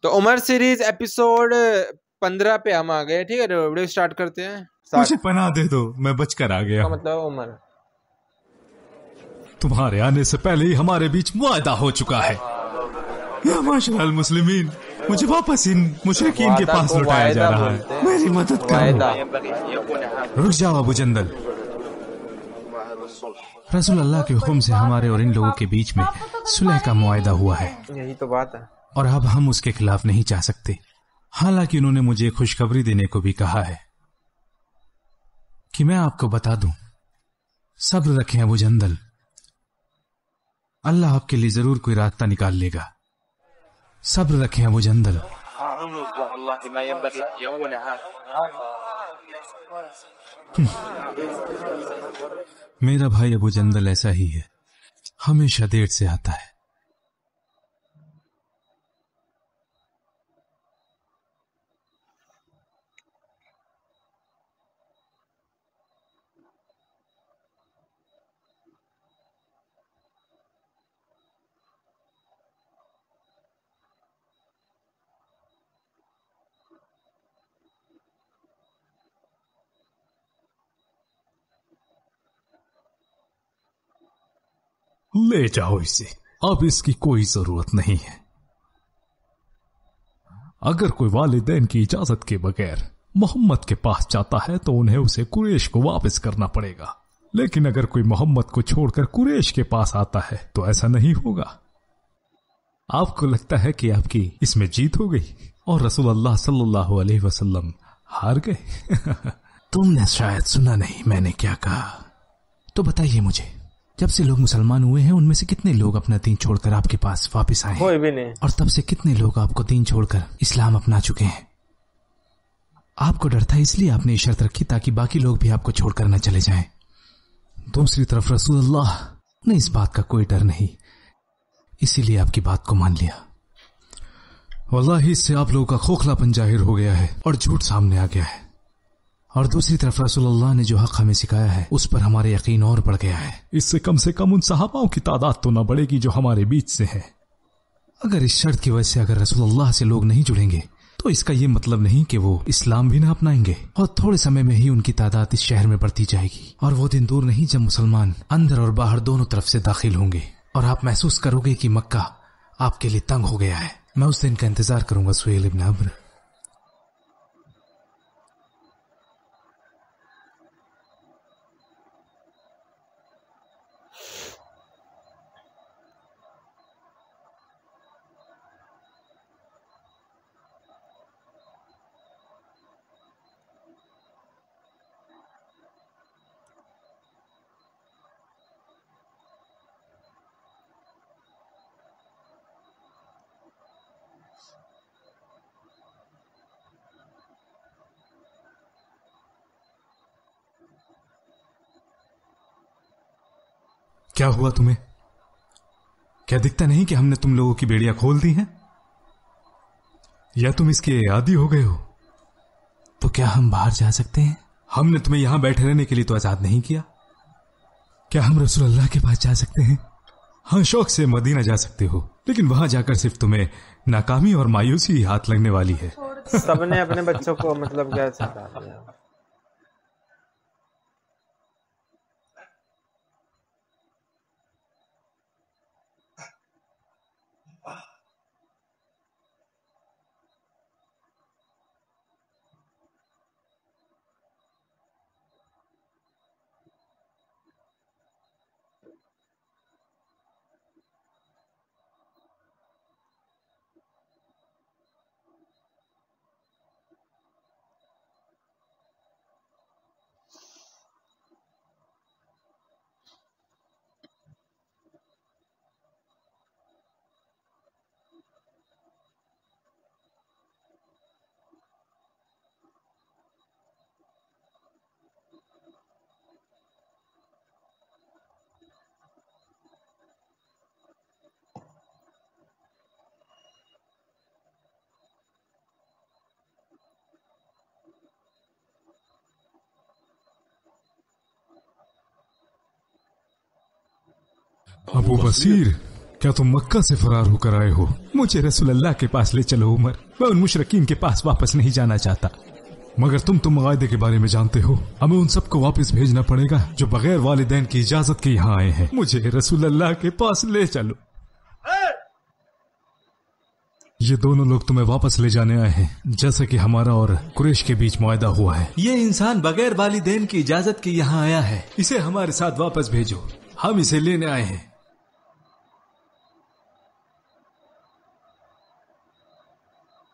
तो Umar series episode 15 पे हम आ गए। ठीक है, वीडियो स्टार्ट करते हैं। मुझे पनाह दे दो, मैं बचकर आ गया। मतलब उमर, तुम्हारे आने से पहले ही हमारे बीच मुआहदा हो चुका है। या माशअल मुस्लिमीन, मुझे वापस इन मुशरिकीन के पास लौटाया जा रहा है। मेरी मदद करो। रुक जाओ अबू जंदल। रसूल अल्लाह के हुक्म से हमारे और इन लोगों के बीच में सुलह का मुआहदा हुआ है। यही तो बात है। और अब हम उसके खिलाफ नहीं जा सकते। हालांकि उन्होंने मुझे खुशखबरी देने को भी कहा है कि मैं आपको बता दूं। सब्र रखें अबू जंदल, अल्लाह आपके लिए जरूर कोई रास्ता निकाल लेगा। सब्र रखें अबू जंदल। मेरा भाई अबू जंदल ऐसा ही है, हमेशा देर से आता है। ले जाओ इसे, अब इसकी कोई जरूरत नहीं है। अगर कोई वालिदैन की इजाजत के बगैर मोहम्मद के पास जाता है तो उन्हें उसे कुरैश को वापस करना पड़ेगा। लेकिन अगर कोई मोहम्मद को छोड़कर कुरैश के पास आता है तो ऐसा नहीं होगा। आपको लगता है कि आपकी इसमें जीत हो गई और रसूल अल्लाह सल्लल्लाहु अलैहि वसल्लम हार गए? तुमने शायद सुना नहीं मैंने क्या कहा। तो बताइए मुझे, जब से लोग मुसलमान हुए हैं उनमें से कितने लोग अपना दीन छोड़कर आपके पास वापस आए? कोई भी नहीं। और तब से कितने लोग आपको दीन छोड़कर इस्लाम अपना चुके हैं? आपको डर था इसलिए आपने ये शर्त रखी ताकि बाकी लोग भी आपको छोड़कर न चले जाएं। दूसरी तरफ रसूल अल्लाह ने इस बात का कोई डर नहीं, इसीलिए आपकी बात को मान लिया। वल्लाही इससे आप लोगों का खोखलापन जाहिर हो गया है और झूठ सामने आ गया है। और दूसरी तरफ रसूलुल्लाह ने जो हक हमें सिखाया है उस पर हमारे यकीन और बढ़ गया है। इससे कम से कम उन सहाबाओं की तादाद तो न बढ़ेगी जो हमारे बीच से है। अगर इस शर्त की वजह से अगर रसूलुल्लाह से लोग नहीं जुड़ेंगे तो इसका ये मतलब नहीं कि वो इस्लाम भी ना अपनाएंगे, और थोड़े समय में ही उनकी तादाद इस शहर में बढ़ती जाएगी। और वो दिन दूर नहीं जब मुसलमान अंदर और बाहर दोनों तरफ से दाखिल होंगे और आप महसूस करोगे कि मक्का आपके लिए तंग हो गया है। मैं उस दिन का इंतजार करूंगा सुहेल इब्न अम्र। क्या हुआ तुम्हें? क्या दिखता नहीं कि हमने तुम लोगों की बेड़ियां खोल दी हैं? या तुम इसके आदी हो गए हो? तो क्या हम बाहर जा सकते हैं? हमने तुम्हें यहां बैठे रहने के लिए तो आजाद नहीं किया। क्या हम रसूल अल्लाह के पास जा सकते हैं? हाँ, शौक से मदीना जा सकते हो, लेकिन वहां जाकर सिर्फ तुम्हें नाकामी और मायूसी हाथ लगने वाली है। सबने अपने बच्चों को मतलब क्या सिखा दिया। अबू बसीर, क्या तुम मक्का से फरार होकर आए हो? मुझे रसूल अल्लाह के पास ले चलो उमर, मैं उन मुशरिकीन के पास वापस नहीं जाना चाहता। मगर तुम मुआहदे के बारे में जानते हो, हमें उन सबको वापस भेजना पड़ेगा जो बगैर वालिदैन की इजाजत के यहाँ आए हैं। मुझे रसूल अल्लाह के पास ले चलो। ये दोनों लोग तुम्हें वापस ले जाने आए हैं, जैसे कि हमारा और कुरैश के बीच मुआहदा हुआ है। ये इंसान बगैर वालिदैन की इजाजत के यहाँ आया है, इसे हमारे साथ वापस भेजो, हम इसे लेने आए हैं।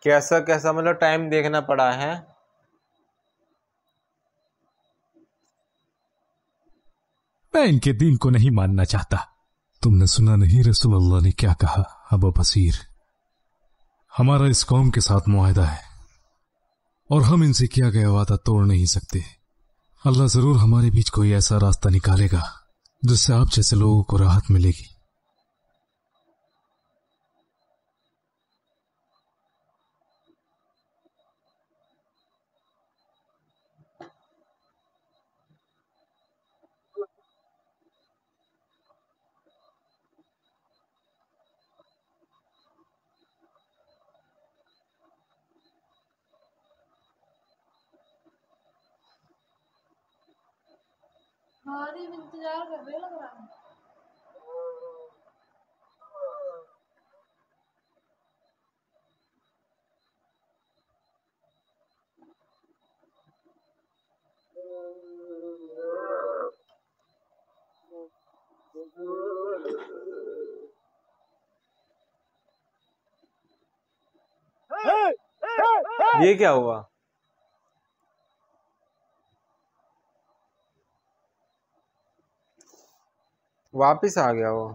कैसा कैसा मतलब टाइम देखना पड़ा है। मैं इनके दीन को नहीं मानना चाहता। तुमने सुना नहीं रसूल अल्लाह ने क्या कहा? अबू बसीर, हमारा इस कौम के साथ मुआहदा है और हम इनसे किया गया वादा तोड़ नहीं सकते। अल्लाह जरूर हमारे बीच कोई ऐसा रास्ता निकालेगा जिससे आप जैसे लोगों को राहत मिलेगी। इंतजार कर रहे लग रहा है। ये क्या हुआ? वापिस आ गया वो।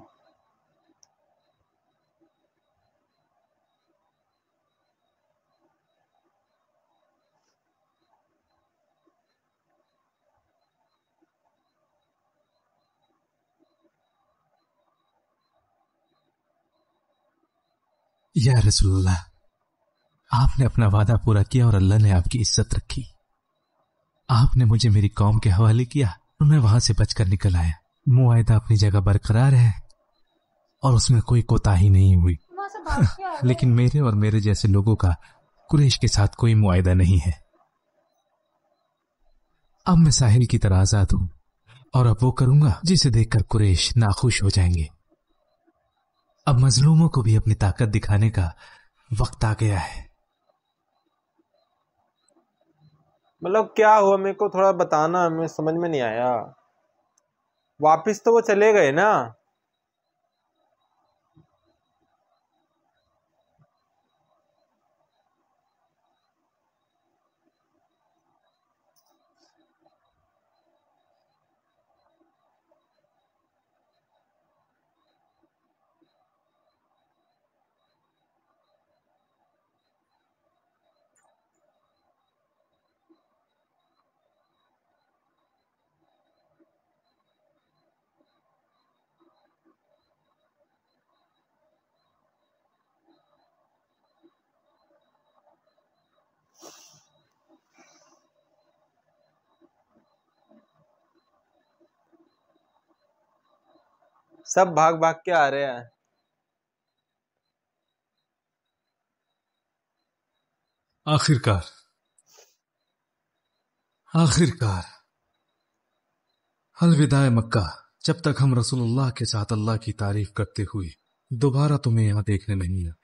या रसूलुल्लाह, आपने अपना वादा पूरा किया और अल्लाह ने आपकी इज्जत रखी। आपने मुझे मेरी कौम के हवाले किया और मैं वहां से बचकर निकल आया। मुआहदा अपनी जगह बरकरार है और उसमें कोई कोताही नहीं हुई। लेकिन मेरे और मेरे जैसे लोगों का कुरैश के साथ कोई मुआहदा नहीं है। अब मैं साहिल की तरह आजाद हूं और अब वो करूंगा जिसे देखकर कुरैश नाखुश हो जाएंगे। अब मजलूमों को भी अपनी ताकत दिखाने का वक्त आ गया है। मतलब क्या हुआ, मेरे को थोड़ा बताना, हमें समझ में नहीं आया। वापिस तो वो चले गए ना? सब भाग भाग के आ रहे हैं। आखिरकार अलविदाए मक्का। जब तक हम रसूलुल्लाह के साथ अल्लाह की तारीफ करते हुए दोबारा तुम्हें यहां देखने नहीं आए।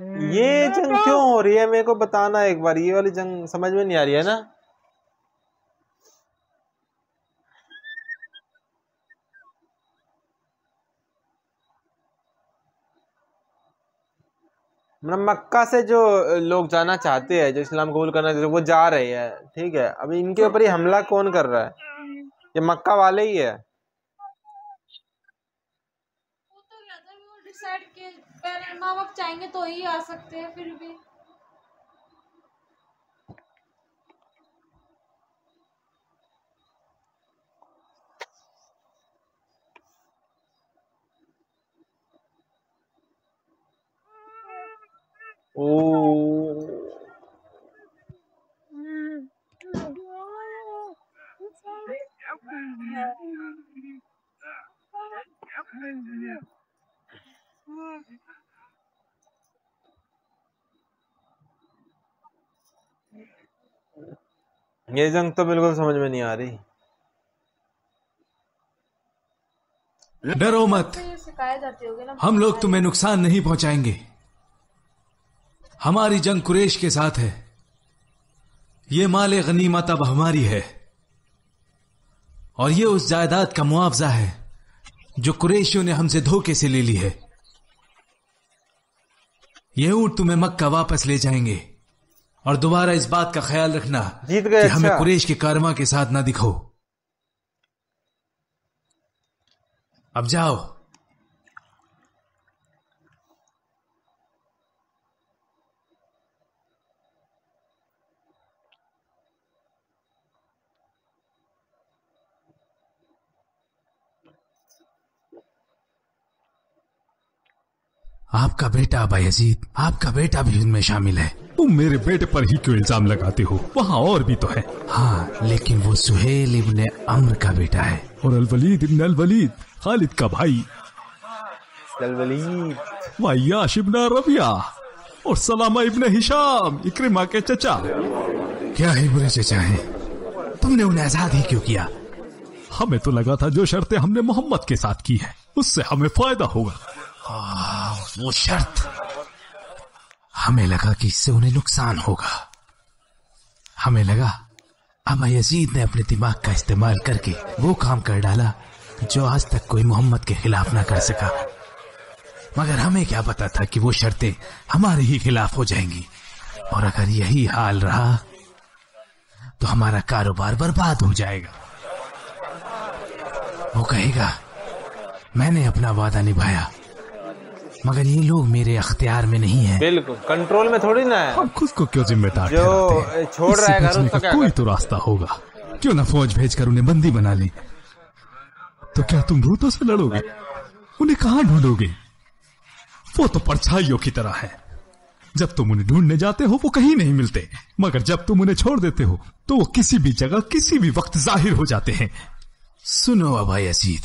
ये जंग क्यों हो रही है मेरे को बताना एक बार। ये वाली जंग समझ में नहीं आ रही है ना। मतलब मक्का से जो लोग जाना चाहते हैं, जो इस्लाम कबूल करना चाहते हैं, वो जा रहे हैं, ठीक है। अभी इनके ऊपर ही हमला कौन कर रहा है? ये मक्का वाले ही है। वो तो कहता है कि वो डिसाइड के पहले माँ बाप चाहेंगे तो ही आ सकते हैं, फिर भी ओ ये जंग तो बिल्कुल समझ में नहीं आ रही। डरो मत, तो ये सिखाई जाती होगी ना। हम लोग तुम्हें नुकसान नहीं पहुंचाएंगे। हमारी जंग कुरैश के साथ है। ये माले गनीमत अब हमारी है, और ये उस जायदाद का मुआवजा है जो कुरैशियों ने हमसे धोखे से ले ली है। ये ऊंट तुम्हें मक्का वापस ले जाएंगे, और दोबारा इस बात का ख्याल रखना जीत गए। कि हमें अच्छा। कुरैश के कारवां के साथ ना दिखो। अब जाओ। आपका बेटा अबा यजीद, आपका बेटा भी इनमें शामिल है। तुम मेरे बेटे पर ही क्यों इल्जाम लगाते हो? वहाँ और भी तो है। हाँ, लेकिन वो सुहेल इब्ने अम्र का बेटा है। और अलवलीद इब्न अलवलीद, खालिद का भाई, वलीद, वयाश इब्न रबिया, और सलामा इब्न हिशाम, इक्रिमा के चचा। क्या है बुरे चचा है? तुमने उन्हें आजाद ही क्यों किया? हमें तो लगा था जो शर्तें हमने मोहम्मद के साथ की है उससे हमें फायदा होगा। वो शर्त, हमें लगा कि इससे उन्हें नुकसान होगा। हमें लगा अबा यजीद ने अपने दिमाग का इस्तेमाल करके वो काम कर डाला जो आज तक कोई मोहम्मद के खिलाफ ना कर सका। मगर हमें क्या पता था कि वो शर्तें हमारे ही खिलाफ हो जाएंगी, और अगर यही हाल रहा तो हमारा कारोबार बर्बाद हो जाएगा। वो कहेगा मैंने अपना वादा निभाया, मगर ये लोग मेरे अख्तियार में नहीं है। बिल्कुल कंट्रोल में थोड़ी ना है। हम खुद को क्यों जिम्मेदार जो ठहराते हैं? छोड़ रहा है इससे घर बचने उसका का क्या कोई करे? तो रास्ता होगा। क्यों ना फौज भेजकर उन्हें बंदी बना ले? तो क्या तुम भूतों से लड़ोगे? उन्हें कहाँ ढूंढोगे? वो तो परछाइयों की तरह है। जब तुम उन्हें ढूंढने जाते हो वो कहीं नहीं मिलते, मगर जब तुम उन्हें छोड़ देते हो तो वो किसी भी जगह किसी भी वक्त जाहिर हो जाते हैं। सुनो अबा यजीद,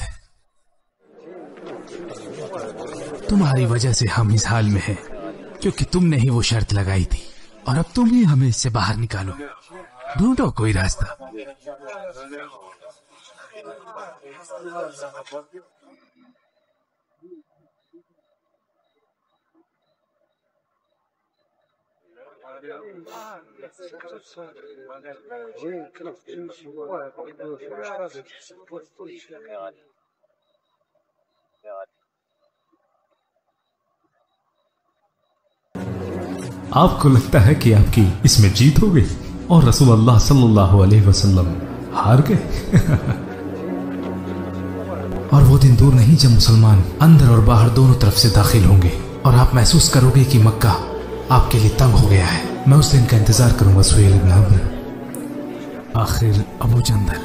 तुम्हारी वजह से हम इस हाल में हैं, क्योंकि तुमने ही वो शर्त लगाई थी, और अब तुम ही हमें इससे बाहर निकालो। ढूंढो कोई रास्ता। आपको लगता है कि आपकी इसमें जीत हो गई और रसूलुल्लाह सल्लल्लाहु अलैहि वसल्लम हार गए? और वो दिन दूर नहीं जब मुसलमान अंदर और बाहर दोनों तरफ से दाखिल होंगे, और आप महसूस करोगे कि मक्का आपके लिए तंग हो गया है। मैं उस दिन का इंतजार करूंगा सुहेल इब्न अम्र। आखिर अबू जंदल,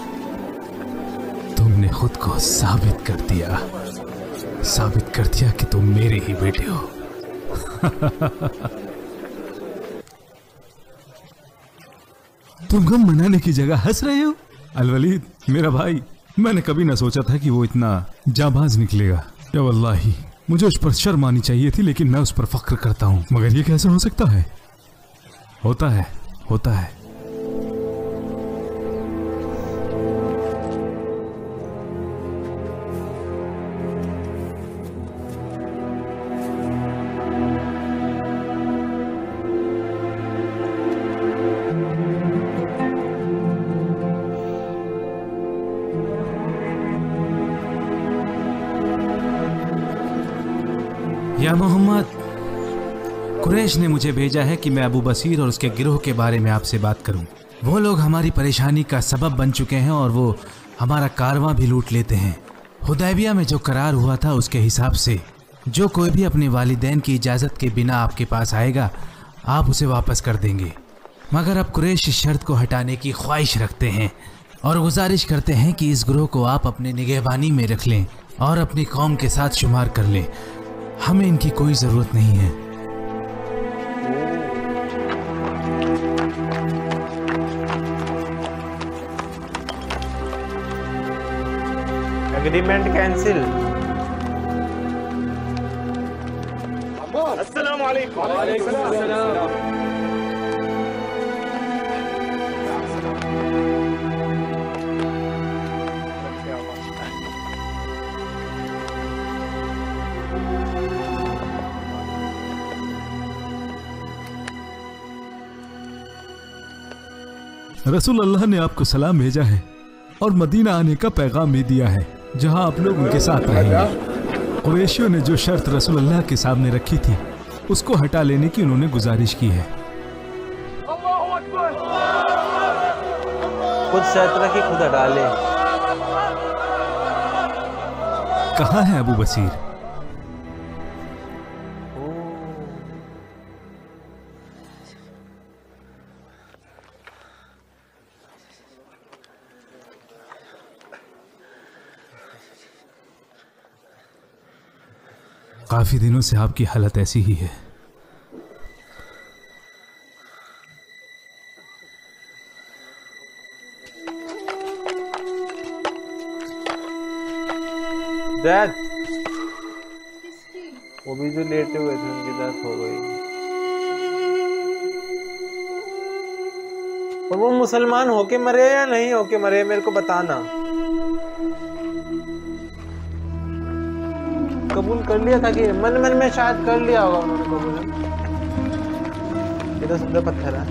तुमने खुद को साबित कर दिया कि तुम मेरे ही बेटे हो। तुम गम मनाने की जगह हंस रहे हो? अलवलीद मेरा भाई, मैंने कभी ना सोचा था कि वो इतना जाबाज निकलेगा। या वल्लाही मुझे उस पर शर्म आनी चाहिए थी, लेकिन मैं उस पर फख्र करता हूँ। मगर ये कैसे हो सकता है? होता है। या मोहम्मद, कुरैश ने मुझे भेजा है कि मैं अबू बसीर और उसके गिरोह के बारे में आपसे बात करूं। वो लोग हमारी परेशानी का सबब बन चुके हैं और वो हमारा कारवां भी लूट लेते हैं। हुदैबिया में जो करार हुआ था उसके हिसाब से जो कोई भी अपने वालिदैन की इजाज़त के बिना आपके पास आएगा आप उसे वापस कर देंगे, मगर अब कुरैश इस शर्त को हटाने की ख्वाहिश रखते हैं और गुजारिश करते हैं कि इस ग्रोह को आप अपने निगहबानी में रख लें और अपनी कौम के साथ शुमार कर लें। हमें इनकी कोई ज़रूरत नहीं है। Agreement cancel. अस्सलाम वालेकुम। वालेकुम अस्सलाम। रसूल अल्लाह ने आपको सलाम भेजा है और मदीना आने का पैगाम भी दिया है, जहां आप लोग उनके साथ रहेंगे। कुरैशियों ने जो शर्त रसूल अल्लाह के सामने रखी थी उसको हटा लेने की उन्होंने गुजारिश की है। खुद शर्त रखी खुद हटा ले। कहाँ है अबू बसीर? काफी दिनों से आपकी हालत ऐसी ही है। डेथ, किसकी? वो भी जो लेटे हुए थे उनकी डेथ हो गई। और वो मुसलमान होके मरे या नहीं होके मरे मेरे को बताना। कबूल कर लिया था कि मन मन में शायद कर लिया होगा उन्होंने कबूल। ये तो सीधा पत्थर है।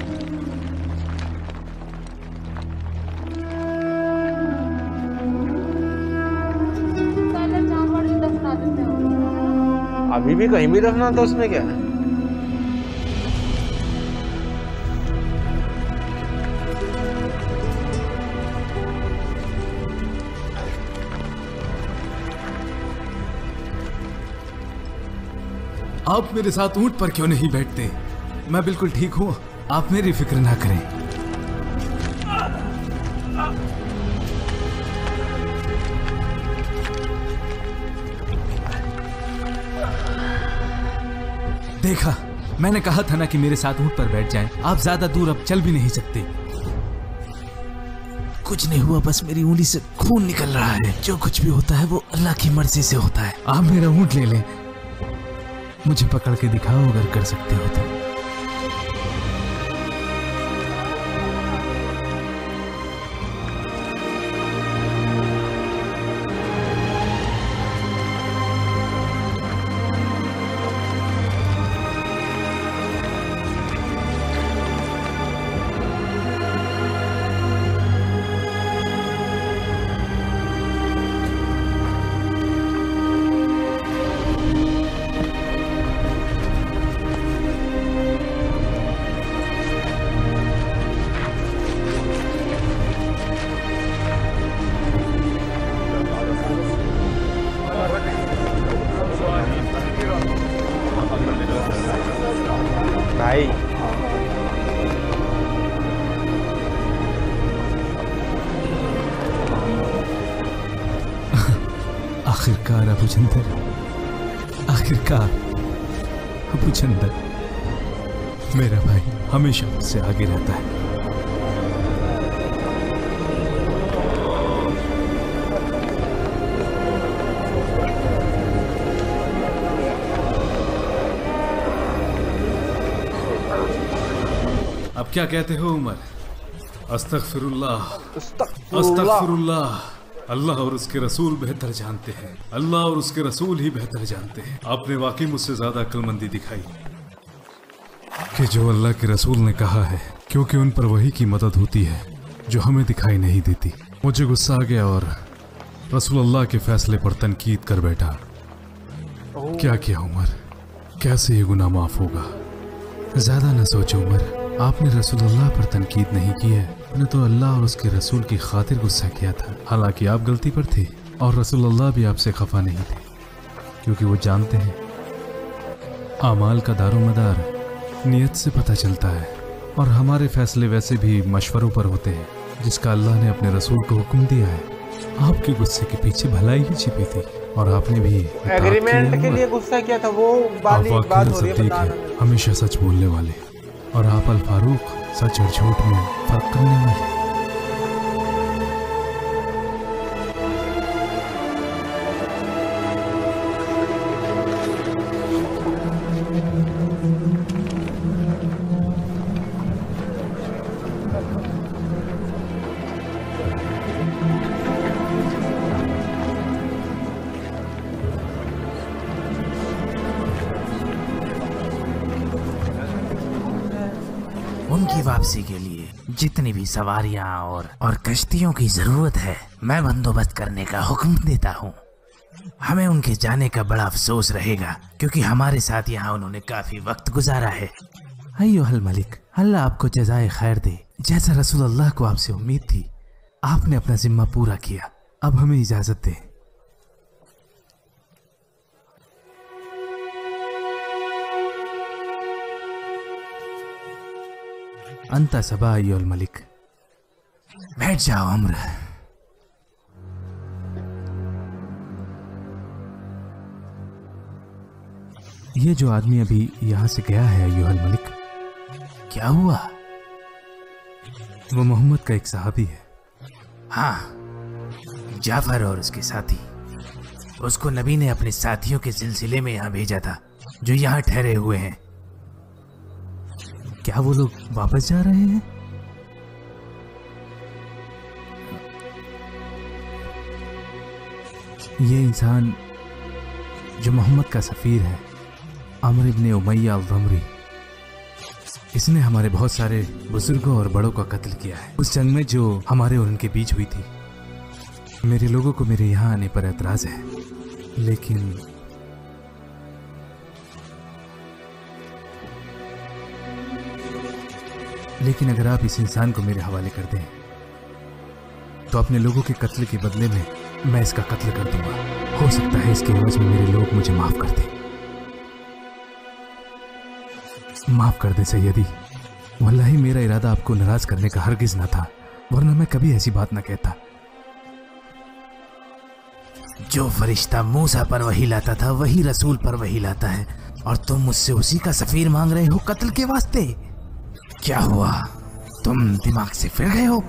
पहले जानवर ही दफना देते हैं। अभी भी कहीं भी रखना तो उसमें क्या है। आप मेरे साथ ऊंट पर क्यों नहीं बैठते? मैं बिल्कुल ठीक हूं, आप मेरी फिक्र ना करें। देखा, मैंने कहा था ना कि मेरे साथ ऊंट पर बैठ जाएं। आप ज्यादा दूर अब चल भी नहीं सकते। कुछ नहीं हुआ, बस मेरी उंगली से खून निकल रहा है। जो कुछ भी होता है वो अल्लाह की मर्जी से होता है। आप मेरा ऊंट ले लें, मुझे पकड़ के दिखाओ अगर कर सकते हो तो। भाई आखिरकार अबू चंदर, आखिरकार अबू चंदर, मेरा भाई हमेशा मुझसे आगे रहता है। अब क्या कहते हो उमर? अस्तगफिरुल्लाह, अस्तगफिरुल्लाह। अल्लाह और उसके रसूल बेहतर जानते हैं, अल्लाह और उसके रसूल ही बेहतर जानते हैं। आपने वाकई मुझसे ज्यादा अक्लमंदी दिखाई कि जो अल्लाह के रसूल ने कहा है, क्योंकि उन पर वही की मदद होती है जो हमें दिखाई नहीं देती। मुझे गुस्सा आ गया और रसूल अल्लाह के फैसले पर तनकीद कर बैठा। क्या किया उमर? कैसे ये गुनाह माफ होगा? ज्यादा न सोचो उमर, आपने रसूलुल्लाह पर तनकीद नहीं की है, आपने तो अल्लाह और उसके रसूल की खातिर गुस्सा किया था। हालांकि आप गलती पर थे और रसूलुल्लाह भी आपसे खफा नहीं थे, क्योंकि वो जानते हैं आमाल का दारोमदार नियत से पता चलता है, और हमारे फैसले वैसे भी मशवरों पर होते हैं जिसका अल्लाह ने अपने रसूल को हुक्म दिया है। आपके गुस्से के पीछे भलाई ही छिपी थी, और आपने भी एग्रीमेंट के लिए गुस्सा किया था, वो वाली बात हो रही है, बता रहा हूं। हमेशा सच बोलने वाले, और आप अल फारूक सच और झूठ में फर्क करने वाले। उनकी वापसी के लिए जितनी भी सवारियां और कश्तियों की जरूरत है, मैं बंदोबस्त करने का हुक्म देता हूँ। हमें उनके जाने का बड़ा अफसोस रहेगा, क्योंकि हमारे साथ यहाँ उन्होंने काफी वक्त गुजारा है। अय्युहल मलिक, अल्लाह आपको जज़ाए खैर दे। जैसा रसूलुल्लाह को आपसे उम्मीद थी, आपने अपना जिम्मा पूरा किया। अब हमें इजाजत दें। अंता सबा अय्युहल मलिक। बैठ जाओ अम्र। ये जो आदमी अभी यहाँ से गया है अय्युहल मलिक, क्या हुआ? वो मोहम्मद का एक सहाबी है। हाँ, जाफर और उसके साथी। उसको नबी ने अपने साथियों के सिलसिले में यहाँ भेजा था, जो यहाँ ठहरे हुए हैं। क्या वो लोग वापस जा रहे हैं? ये इंसान जो मोहम्मद का सफीर है, अमर इब्ने उमैया अल-ज़मरी, इसने हमारे बहुत सारे बुजुर्गों और बड़ों का कत्ल किया है। उस जंग में जो हमारे और उनके बीच हुई थी। मेरे लोगों को मेरे यहाँ आने पर एतराज है, लेकिन अगर आप इस इंसान को मेरे हवाले कर दें तो अपने लोगों के कत्ल के बदले में मैं इसका कत्ल कर दूंगा। हो सकता है इसके एवज में मेरे लोग मुझे माफ कर दें। माफ कर दें सैयदी, वल्लाही मेरा इरादा आपको नाराज करने का हरगिज ना था, वरना मैं कभी ऐसी बात ना कहता। जो फरिश्ता मूसा पर वही लाता था, वही रसूल पर वही लाता है, और तुम मुझसे उसी का सफीर मांग रहे हो कत्ल के वास्ते। क्या हुआ, तुम दिमाग से फिर गए हो?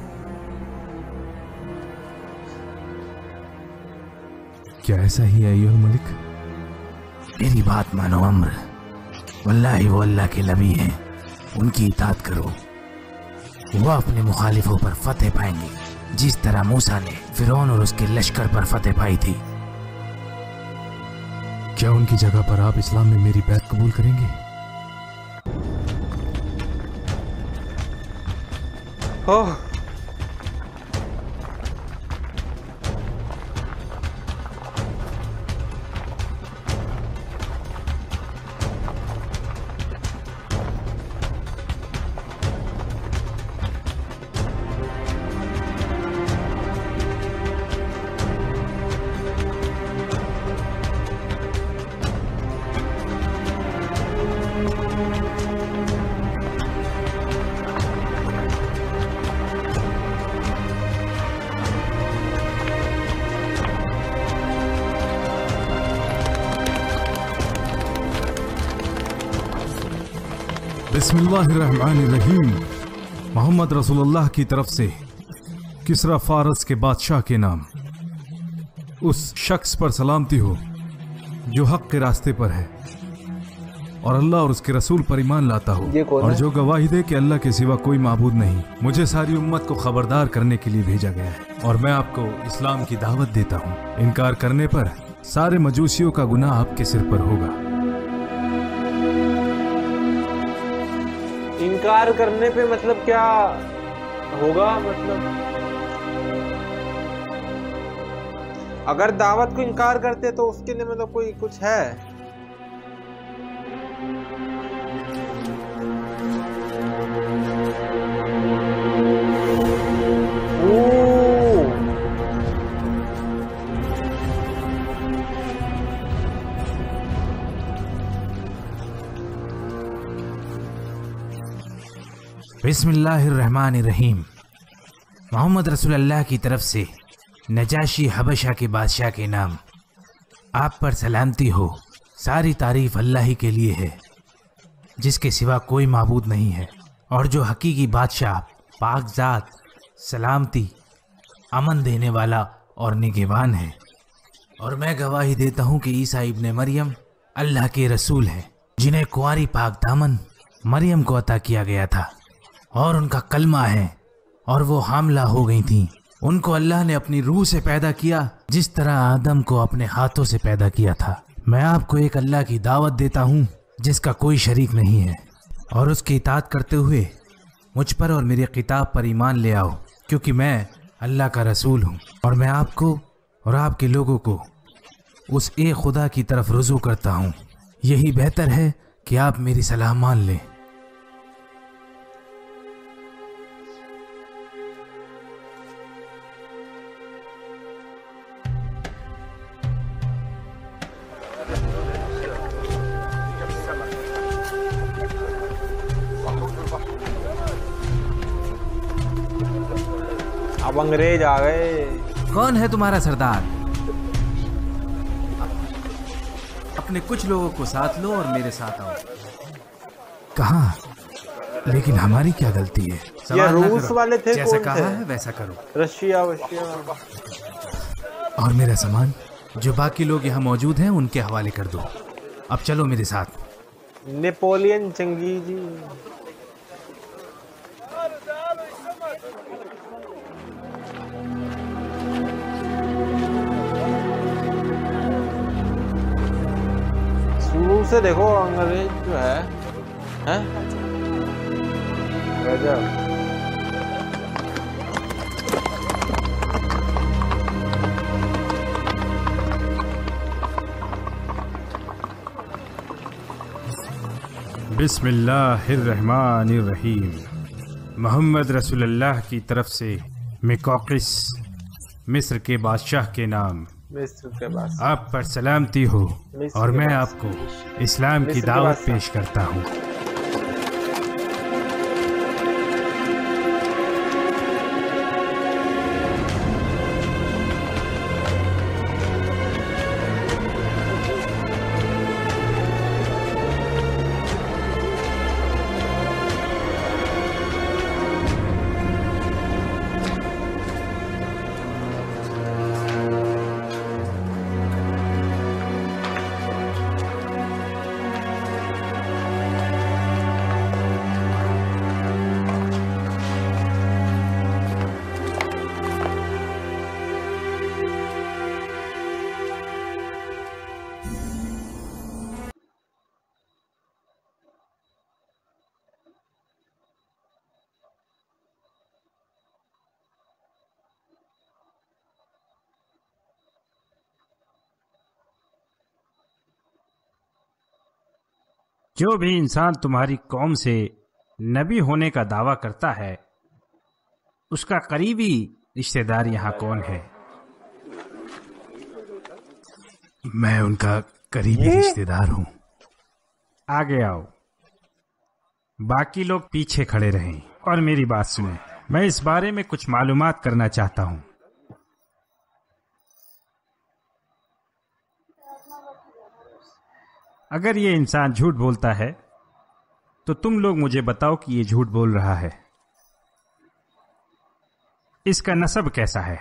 क्या ऐसा ही है अय्युहल मलिक? मेरी बात मानो अम्र, वल्लाही वो अल्लाह के नबी हैं, उनकी इताअत करो। वो अपने मुखालिफों पर फतेह पाएंगे, जिस तरह मूसा ने फिरौन और उसके लश्कर पर फतेह पाई थी। क्या उनकी जगह पर आप इस्लाम में मेरी बैत कबूल करेंगे? ओह, बिस्मिल्लाहिर्रहमानिर्रहीम। मोहम्मद रसूलुल्लाह की तरफ से किसरा फारस के बादशाह के नाम, उस शख्स पर सलामती हो जो हक के रास्ते पर है और अल्लाह और उसके रसूल पर ईमान लाता हो, और जो गवाही दे कि अल्लाह के सिवा कोई माबूद नहीं। मुझे सारी उम्मत को खबरदार करने के लिए भेजा गया है, और मैं आपको इस्लाम की दावत देता हूँ। इनकार करने पर सारे मजूसियों का गुनाह आपके सिर पर होगा। इनकार करने पे मतलब क्या होगा? मतलब अगर दावत को इनकार करते तो उसके लिए मतलब कोई कुछ है? बिस्मिल्लाहिर्रहमानिर्रहीम। मोहम्मद रसूलुल्लाह की तरफ से नजाशी हबशा के बादशाह के नाम, आप पर सलामती हो। सारी तारीफ अल्लाह ही के लिए है, जिसके सिवा कोई माबूद नहीं है, और जो हकीकी बादशाह, पाकज़ात, सलामती, अमन देने वाला और निगहबान है। और मैं गवाही देता हूँ कि ईसा इब्ने मरियम अल्लाह के रसूल हैं, जिन्हें कुंवारी पाक दामन मरियम को अता किया गया था, और उनका कलमा है, और वो हामला हो गई थीं। उनको अल्लाह ने अपनी रूह से पैदा किया, जिस तरह आदम को अपने हाथों से पैदा किया था। मैं आपको एक अल्लाह की दावत देता हूँ जिसका कोई शरीक नहीं है, और उसकी इताअत करते हुए मुझ पर और मेरी किताब पर ईमान ले आओ, क्योंकि मैं अल्लाह का रसूल हूँ, और मैं आपको और आपके लोगों को उस एक खुदा की तरफ रुजू करता हूँ। यही बेहतर है कि आप मेरी सलाह मान लें। अब अंग्रेज आ गए। कौन है तुम्हारा सरदार? अपने कुछ लोगों को साथ लो और मेरे साथ आओ। कहाँ? लेकिन हमारी क्या गलती है? ये रूस वाले थे, जैसा कौन कहा थे? है वैसा करो। रशिया। और मेरा सामान? जो बाकी लोग यहाँ मौजूद हैं उनके हवाले कर दो। अब चलो मेरे साथ। नेपोलियन चंगेजी। शुरू से देखो अंग्रेज जो है गजब। बिस्मिल्लाहिर्रहमानिर्रहीम। मोहम्मद रसूलुल्लाह की तरफ से मिकौकिस मिस्र के बादशाह के नाम, मिस्र के पास आप पर सलामती हो, और मैं आपको इस्लाम की दावत पेश करता हूँ। जो भी इंसान तुम्हारी कौम से नबी होने का दावा करता है, उसका करीबी रिश्तेदार यहाँ कौन है? मैं उनका करीबी रिश्तेदार हूँ। आगे आओ। बाकी लोग पीछे खड़े रहें और मेरी बात सुनें। मैं इस बारे में कुछ मालूमात करना चाहता हूँ। अगर ये इंसान झूठ बोलता है तो तुम लोग मुझे बताओ कि ये झूठ बोल रहा है। इसका नसब कैसा है?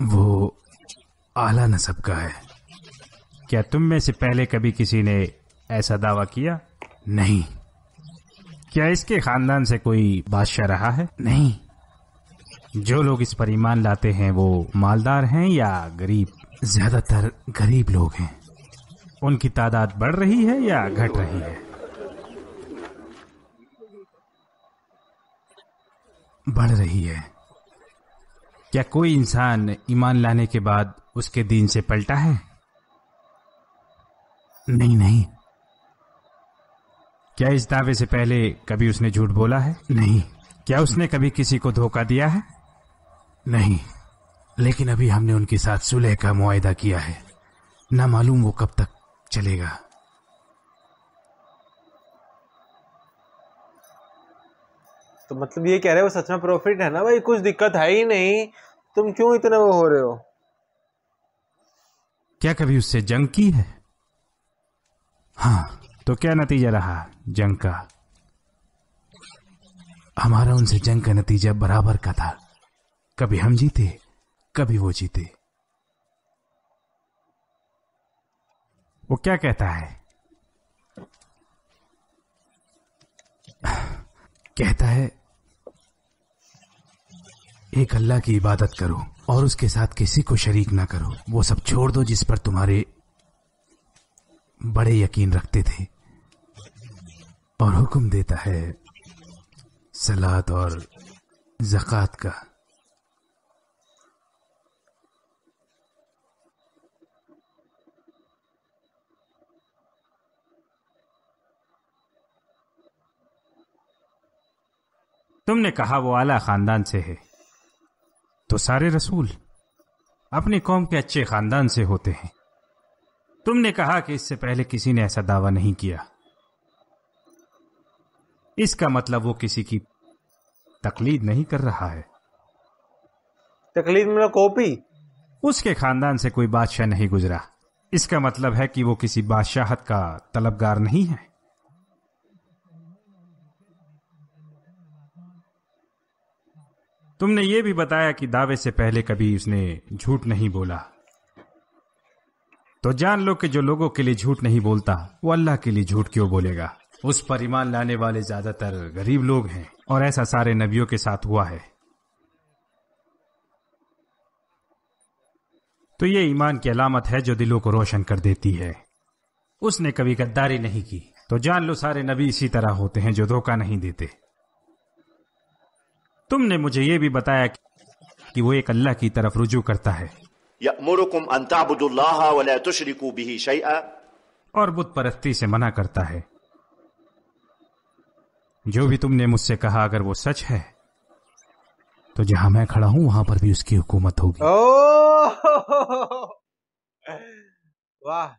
वो आला नसब का है। क्या तुम में से पहले कभी किसी ने ऐसा दावा किया? नहीं। क्या इसके खानदान से कोई बादशाह रहा है? नहीं। जो लोग इस पर ईमान लाते हैं वो मालदार हैं या गरीब? ज्यादातर गरीब लोग हैं। उनकी तादाद बढ़ रही है या घट रही है? बढ़ रही है। क्या कोई इंसान ईमान लाने के बाद उसके दीन से पलटा है? नहीं नहीं। क्या इस दावे से पहले कभी उसने झूठ बोला है? नहीं। क्या उसने कभी किसी को धोखा दिया है? नहीं। लेकिन अभी हमने उनके साथ सुलह का मुआहदा किया है, ना मालूम वो कब तक चलेगा। तो मतलब ये कह रहे हो सच में प्रॉफिट है ना भाई, कुछ दिक्कत है ही नहीं, तुम क्यों इतने वो हो रहे हो? क्या कभी उससे जंग की है? हाँ, तो क्या नतीजा रहा जंग का? हमारा उनसे जंग का नतीजा बराबर का था। कभी हम जीते, कभी वो जीते। वो क्या कहता है? कहता है एक अल्लाह की इबादत करो और उसके साथ किसी को शरीक ना करो, वो सब छोड़ दो जिस पर तुम्हारे बड़े यकीन रखते थे, और हुक्म देता है सलात और ज़कात का। तुमने कहा वो आला खानदान से है, तो सारे रसूल अपनी कौम के अच्छे खानदान से होते हैं। तुमने कहा कि इससे पहले किसी ने ऐसा दावा नहीं किया, इसका मतलब वो किसी की तकलीद नहीं कर रहा है। तकलीद में कॉपी? उसके खानदान से कोई बादशाह नहीं गुजरा, इसका मतलब है कि वो किसी बादशाहत का तलबगार नहीं है। तुमने ये भी बताया कि दावे से पहले कभी उसने झूठ नहीं बोला, तो जान लो कि जो लोगों के लिए झूठ नहीं बोलता वो अल्लाह के लिए झूठ क्यों बोलेगा। उस पर ईमान लाने वाले ज्यादातर गरीब लोग हैं, और ऐसा सारे नबियों के साथ हुआ है। तो ये ईमान की अलामत है जो दिलों को रोशन कर देती है। उसने कभी गद्दारी नहीं की, तो जान लो सारे नबी इसी तरह होते हैं जो धोखा नहीं देते। तुमने मुझे ये भी बताया कि वो एक अल्लाह की तरफ रुजू करता है यअमुरुकुम अन तअबुदुल्लाह व ला तुशरिकू बिही शैआ, और बुत परस्ती से मना करता है। जो भी तुमने मुझसे कहा अगर वो सच है तो जहां मैं खड़ा हूं वहां पर भी उसकी हुकूमत होगी। वाह,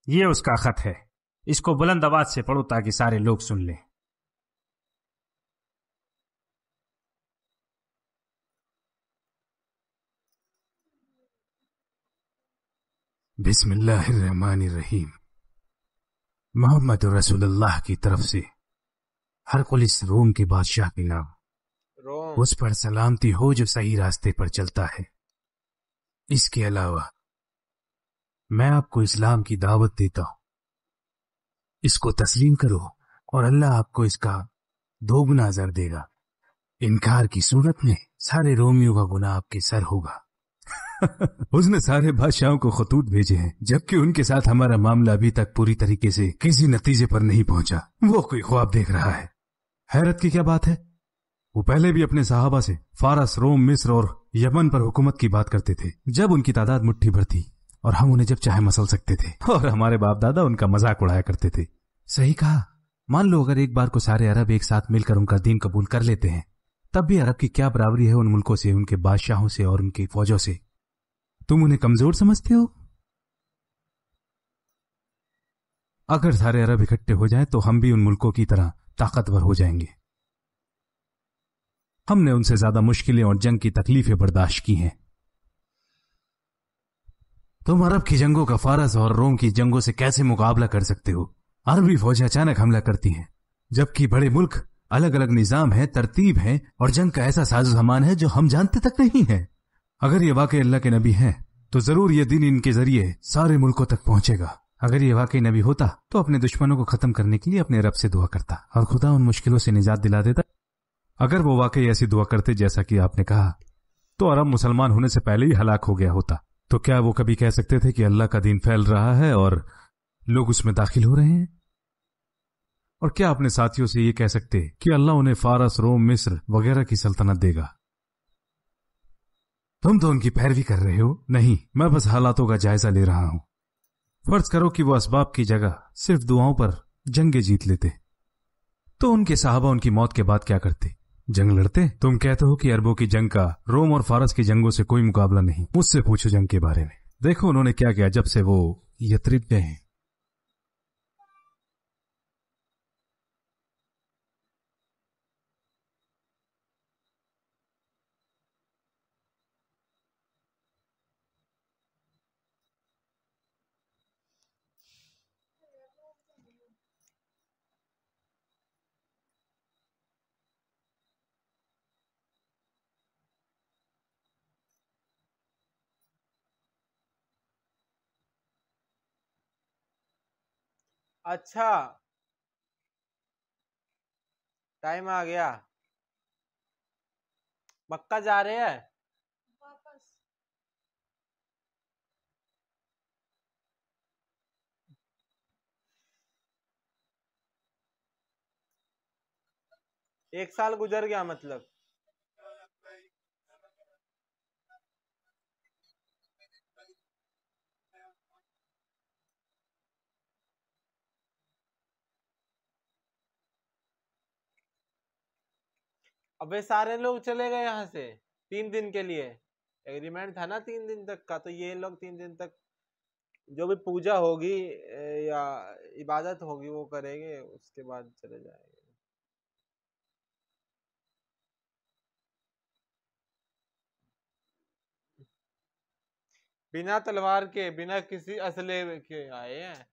ये उसका खत है, इसको बुलंद आवाज से पढ़ो ताकि सारे लोग सुन लें। बिस्मिल्लाहिर्रहमानिर्रहीम। मोहम्मद रसूलुल्लाह की तरफ से हरकुलिस रोम के बादशाह के नाम, उस पर सलामती हो जो सही रास्ते पर चलता है। इसके अलावा मैं आपको इस्लाम की दावत देता हूं, इसको तस्लीम करो और अल्लाह आपको इसका दोगुना अजर देगा। इनकार की सूरत में सारे रोमियों का गुनाह आपके सर होगा। उसने सारे बादशाहों को खतूत भेजे हैं, जबकि उनके साथ हमारा मामला अभी तक पूरी तरीके से किसी नतीजे पर नहीं पहुंचा। वो कोई ख्वाब देख रहा है। हैरत की क्या बात है, वो पहले भी अपने सहाबा से फारस, रोम, मिस्र और यमन पर हुकूमत की बात करते थे, जब उनकी तादाद मुट्ठी भर थी और हम उन्हें जब चाहे मसल सकते थे, और हमारे बाप दादा उनका मजाक उड़ाया करते थे। सही कहा। मान लो अगर एक बार को सारे अरब एक साथ मिलकर उनका दीन कबूल कर लेते हैं, तब भी अरब की क्या बराबरी है उन मुल्कों से, उनके बादशाहों से और उनकी फौजों से? तुम उन्हें कमजोर समझते हो? अगर सारे अरब इकट्ठे हो जाएं तो हम भी उन मुल्कों की तरह ताकतवर हो जाएंगे। हमने उनसे ज्यादा मुश्किलें और जंग की तकलीफें बर्दाश्त की हैं। तुम अरब की जंगों का फारस और रोम की जंगों से कैसे मुकाबला कर सकते हो? अरबी फौजें अचानक हमला करती हैं, जबकि बड़े मुल्क अलग अलग निजाम है, तरतीब है और जंग का ऐसा साजो सामान है जो हम जानते तक नहीं है। अगर ये वाकई अल्लाह के नबी हैं तो जरूर ये दिन इनके जरिए सारे मुल्कों तक पहुंचेगा। अगर ये वाकई नबी होता तो अपने दुश्मनों को खत्म करने के लिए अपने रब से दुआ करता और खुदा उन मुश्किलों से निजात दिला देता। अगर वो वाकई ऐसी दुआ करते जैसा कि आपने कहा, तो अरब मुसलमान होने से पहले ही हलाक हो गया होता। तो क्या वो कभी कह सकते थे कि अल्लाह का दीन फैल रहा है और लोग उसमें दाखिल हो रहे हैं? और क्या अपने साथियों से ये कह सकते कि अल्लाह उन्हें फारस, रोम, मिस्र वगैरह की सल्तनत देगा? तुम तो उनकी पैरवी कर रहे हो। नहीं, मैं बस हालातों का जायजा ले रहा हूं। फर्ज करो कि वो असबाब की जगह सिर्फ दुआओं पर जंगे जीत लेते, तो उनके साहबा उनकी मौत के बाद क्या करते? जंग लड़ते? तुम कहते हो कि अरबों की जंग का रोम और फारस की जंगों से कोई मुकाबला नहीं। मुझसे पूछो जंग के बारे में। देखो उन्होंने क्या किया जब से वो यथरिब गए हैं। अच्छा टाइम आ गया, मक्का जा रहे हैं। वापस। एक साल गुजर गया मतलब। अबे सारे लोग चले गए यहाँ से 3 दिन के लिए, एग्रीमेंट था ना 3 दिन तक का, तो ये लोग 3 दिन तक जो भी पूजा होगी या इबादत होगी वो करेंगे, उसके बाद चले जाएंगे। बिना तलवार के, बिना किसी असले के आए हैं।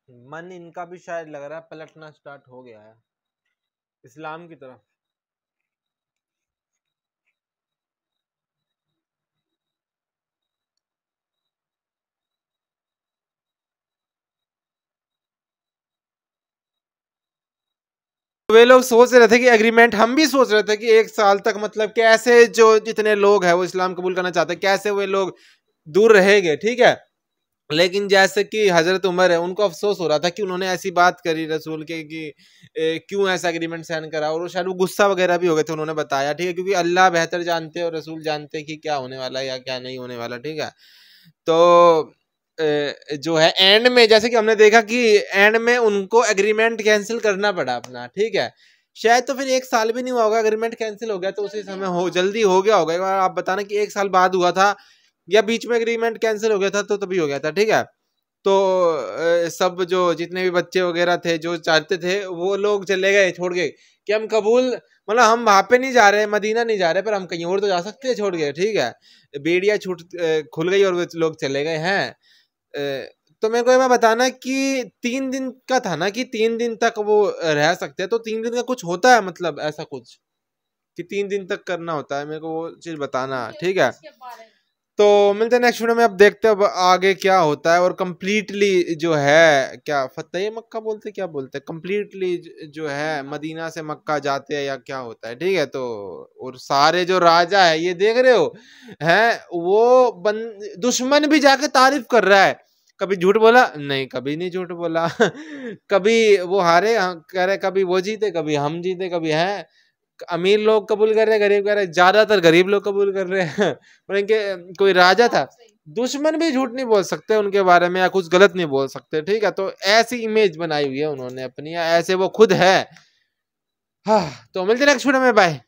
मन इनका भी शायद लग रहा है पलटना स्टार्ट हो गया है इस्लाम की तरफ। वे लोग सोच रहे थे कि एग्रीमेंट, हम भी सोच रहे थे कि 1 साल तक मतलब कैसे जो जितने लोग हैं वो इस्लाम कबूल करना चाहते हैं कैसे वे लोग दूर रहेंगे, ठीक है। लेकिन जैसे कि हजरत उमर है, उनको अफसोस हो रहा था कि उन्होंने ऐसी बात करी रसूल के कि क्यों ऐसा एग्रीमेंट साइन करा, और शायद वो गुस्सा वगैरह भी हो गए थे। उन्होंने बताया, ठीक है, क्योंकि अल्लाह बेहतर जानते और रसूल जानते कि क्या होने वाला है या क्या नहीं होने वाला, ठीक है। तो जो है एंड में जैसे कि हमने देखा कि एंड में उनको एग्रीमेंट कैंसिल करना पड़ा अपना, ठीक है। शायद तो फिर 1 साल भी नहीं हुआ होगा, एग्रीमेंट कैंसिल हो गया तो उसी समय हो जल्दी हो गया होगा। एक बार आप बताना कि 1 साल बाद हुआ था या बीच में एग्रीमेंट कैंसिल हो गया था, तो तभी हो गया था, ठीक है। तो सब जो जितने भी बच्चे वगैरह थे जो चाहते थे वो लोग चले गए छोड़ के कि हम कबूल मतलब हम वहां पे नहीं जा रहे, मदीना नहीं जा रहे, पर हम कहीं और तो जा सकते हैं छोड़ के, ठीक है। बेड़िया छूट खुल गई और वो लोग चले गए हैं। तो मेरे को ये बताना कि 3 दिन का था ना, कि 3 दिन तक वो रह सकते हैं, तो 3 दिन का कुछ होता है मतलब ऐसा कुछ कि 3 दिन तक करना होता है, मेरे को वो चीज बताना, ठीक है। तो मिलते हैं नेक्स्ट वीडियो में, अब देखते हैं अब आगे क्या होता है। और कंप्लीटली जो है क्या फतेह मक्का बोलते, क्या बोलते हैं, कंप्लीटली जो है मदीना से मक्का जाते हैं या क्या होता है, ठीक है। तो और सारे जो राजा है ये देख रहे हो हैं, वो दुश्मन भी जाके तारीफ कर रहा है, कभी झूठ बोला नहीं, कभी नहीं झूठ बोला कभी वो हारे कह रहे, कभी वो जीते, कभी हम जीते, कभी है अमीर लोग कबूल कर रहे हैं, गरीब कर रहे हैं, ज्यादातर गरीब लोग कबूल कर रहे हैं उनके कोई राजा था, दुश्मन भी झूठ नहीं बोल सकते उनके बारे में या कुछ गलत नहीं बोल सकते, ठीक है। तो ऐसी इमेज बनाई हुई है उन्होंने अपनी, या ऐसे वो खुद है। हाँ, तो मिलते नेक्स्ट वीडियो में, बाय।